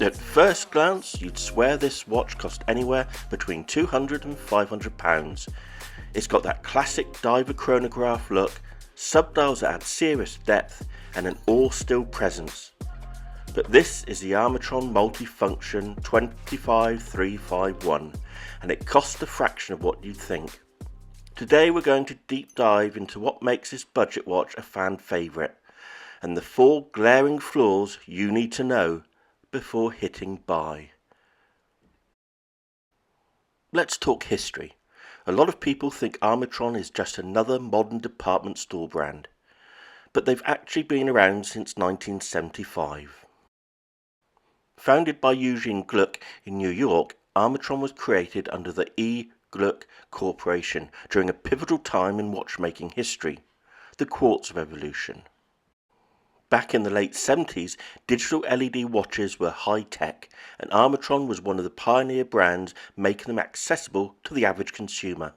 At first glance, you'd swear this watch cost anywhere between £200 and £500. It's got that classic diver chronograph look, subdials that add serious depth, and an all-steel presence. But this is the Armitron Multi-Function 25351, and it costs a fraction of what you'd think. Today we're going to deep dive into what makes this budget watch a fan favourite, and the 4 glaring flaws you need to know before hitting buy. Let's talk history. A lot of people think Armitron is just another modern department store brand, but they've actually been around since 1975. Founded by Eugene Gluck in New York, Armitron was created under the E. Gluck Corporation during a pivotal time in watchmaking history, the Quartz Revolution. Back in the late 70s, digital LED watches were high-tech, and Armitron was one of the pioneer brands making them accessible to the average consumer.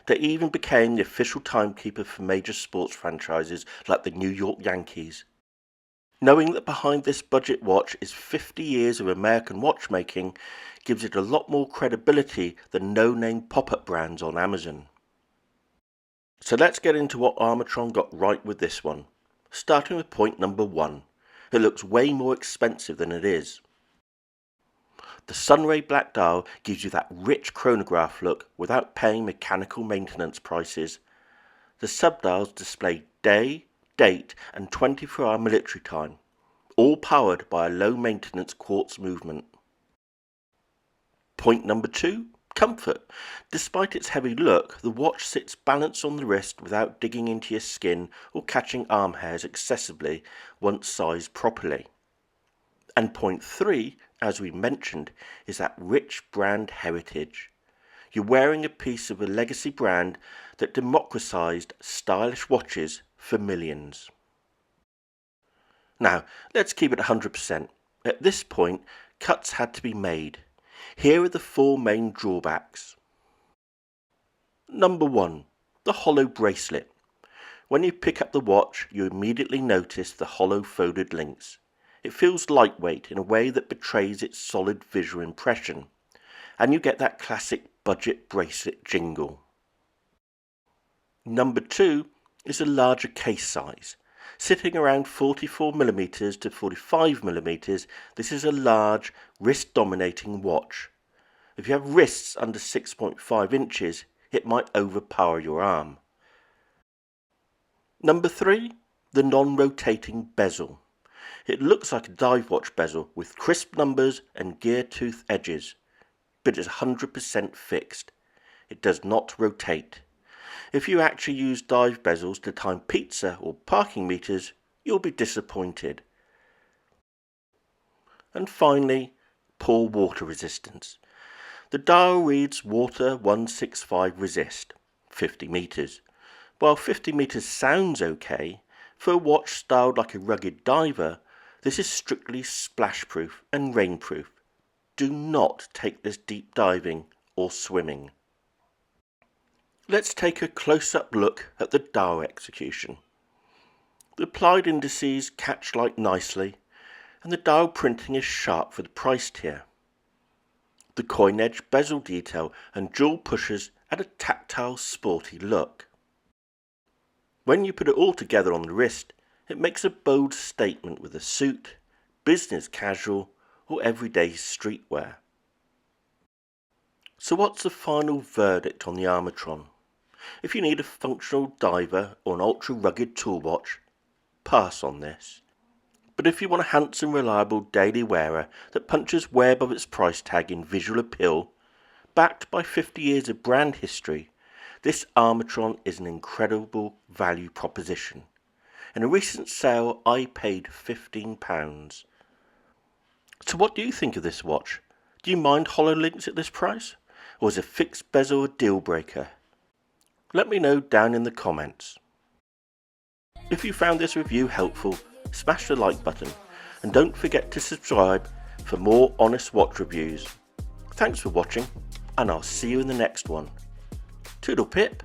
They even became the official timekeeper for major sports franchises like the New York Yankees. Knowing that behind this budget watch is 50 years of American watchmaking gives it a lot more credibility than no-name pop-up brands on Amazon. So let's get into what Armitron got right with this one. Starting with point number 1, it looks way more expensive than it is. The Sunray black dial gives you that rich chronograph look without paying mechanical maintenance prices. The subdials display day, date and 24-hour military time, all powered by a low maintenance quartz movement. Point number 2, comfort. Despite its heavy look, the watch sits balanced on the wrist without digging into your skin or catching arm hairs excessively once sized properly. And point 3, as we mentioned, is that rich brand heritage. You're wearing a piece of a legacy brand that democratized stylish watches for millions. Now, let's keep it 100%. At this point, cuts had to be made. Here are the 4 main drawbacks. Number 1, the hollow bracelet. When you pick up the watch, you immediately notice the hollow folded links. It feels lightweight in a way that betrays its solid visual impression, and you get that classic budget bracelet jingle. Number 2 is a larger case size. Sitting around 44mm to 45mm, this is a large, wrist-dominating watch. If you have wrists under 6.5 inches, it might overpower your arm. Number 3, the non-rotating bezel. It looks like a dive watch bezel with crisp numbers and gear tooth edges, but it's 100% fixed. It does not rotate. If you actually use dive bezels to time pizza or parking meters, you'll be disappointed. And finally, poor water resistance. The dial reads water 165 resist, 50 meters. While 50 meters sounds okay, for a watch styled like a rugged diver, this is strictly splash-proof and rainproof. Do not take this deep diving or swimming. Let's take a close-up look at the dial execution. The applied indices catch light nicely, and the dial printing is sharp for the price tier. The coin edge bezel detail and jewel pushers add a tactile, sporty look. When you put it all together on the wrist, it makes a bold statement with a suit, business casual, or everyday streetwear. So what's the final verdict on the Armitron? If you need a functional diver or an ultra-rugged tool watch, pass on this. But if you want a handsome, reliable daily wearer that punches way above its price tag in visual appeal, backed by 50 years of brand history, this Armitron is an incredible value proposition. In a recent sale, I paid £15. So what do you think of this watch? Do you mind hollow links at this price? Or is a fixed bezel a deal breaker? Let me know down in the comments. If you found this review helpful, smash the like button and don't forget to subscribe for more honest watch reviews. Thanks for watching, and I'll see you in the next one. Toodle pip!